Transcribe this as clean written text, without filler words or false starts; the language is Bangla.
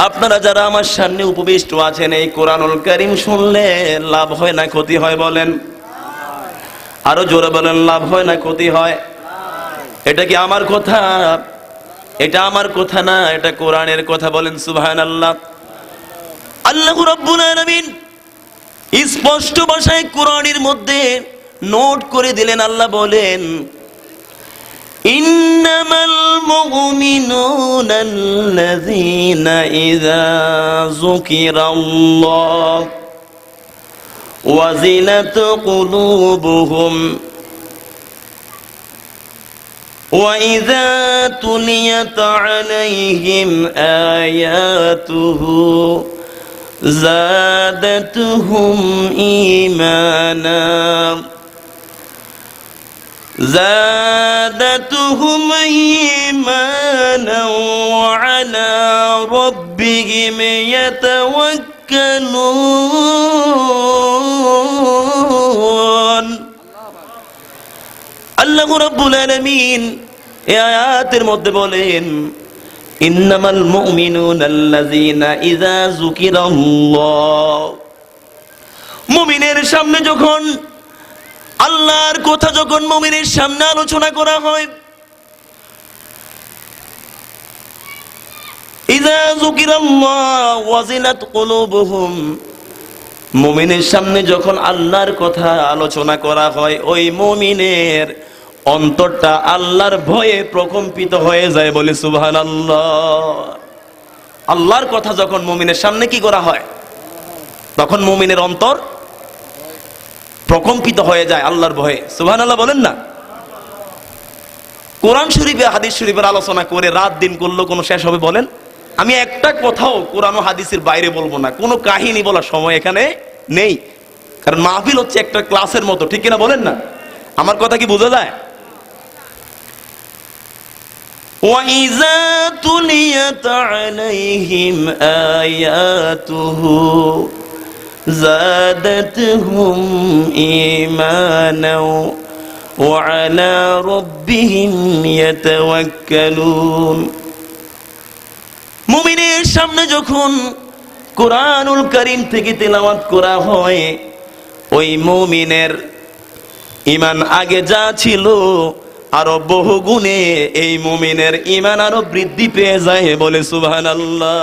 আপনারা যারা আমার সামনে উপবিষ্ট আছেন, এই কোরআনুল কারীম শুনলে লাভ হয় না ক্ষতি হয় বলেন? আরো জোরে বলেন, লাভ হয় না ক্ষতি হয়? এটা কি আমার কথা? এটা আমার কথা না, এটা কোরআনের কথা। বলেন সুবহানাল্লাহ। আল্লাহ রাব্বুল আলামিন স্পষ্ট ভাষায় কোরআনের মধ্যে নোট করে দিলেন। আল্লাহ বলেন, ইন্নামাল মুমিনুনাল্লাযীনা ইযা যুকিরাল্লাহ ওয়াজিলাত কুলুবুহুম وَإِذَا تُلِيَتْ عَلَيْهِمْ آيَاتُهُ زَادَتْهُمْ إِيمَانًا وَعَلَى رَبِّهِمْ يَتَوَكَّلُونَ। আল্লাহু রাব্বুল আলামিন এই আয়াতের মধ্যে বলেন, ইন্নামাল মুমিনুনাল্লাযীনা ইযা যুকিরাল্লাহ। মুমিনের সামনে যখন আল্লাহর কথা যখন মুমিনের সামনে আলোচনা করা হয়, ইযা যুকিরাল্লাহ ওয়াজিলাত কুলুবুহুম, মুমিনের সামনে যখন আল্লাহর কথা আলোচনা করা হয়, ওই মুমিনের অন্তরটা আল্লাহর ভয়ে প্রকম্পিত হয়ে যায়। বলে সুবহানাল্লাহ। আল্লাহর কথা যখন মুমিনের সামনে কি করা হয়, তখন মুমিনের অন্তর প্রকম্পিত হয়ে যায় আল্লাহর ভয়ে। সুবহানাল্লাহ বলেন না? কোরআন শরীফে হাদিস শরীফের আলোচনা করে রাত দিন করলে কোনো শেষ হবে বলেন? আমি একটা কথাও কোরআন ও হাদিসের বাইরে বলবো না, কোনো কাহিনী বলার সময় এখানে নেই। কারণ মাহফিল হচ্ছে একটা ক্লাসের মতো, ঠিক কিনা বলেন না? আমার কথা কি বোঝা যায়? وَإِذَا تُلِيَتْ عَلَيْهِمْ آيَاتُهُ زَادَتْهُمْ إِيمَانًا وَعَلَى رَبِّهِمْ يَتَوَكَّلُونَ। মুমিনের সামনে যখন কোরআনুল কারীম থেকে তেলাওয়াত করা হয়, ওই মুমিনের ঈমান আগে যা ছিল আরো বহু গুণে এই মুমিনের ঈমান আরো বৃদ্ধি পেয়ে যায়। বলে সুবহানাল্লাহ।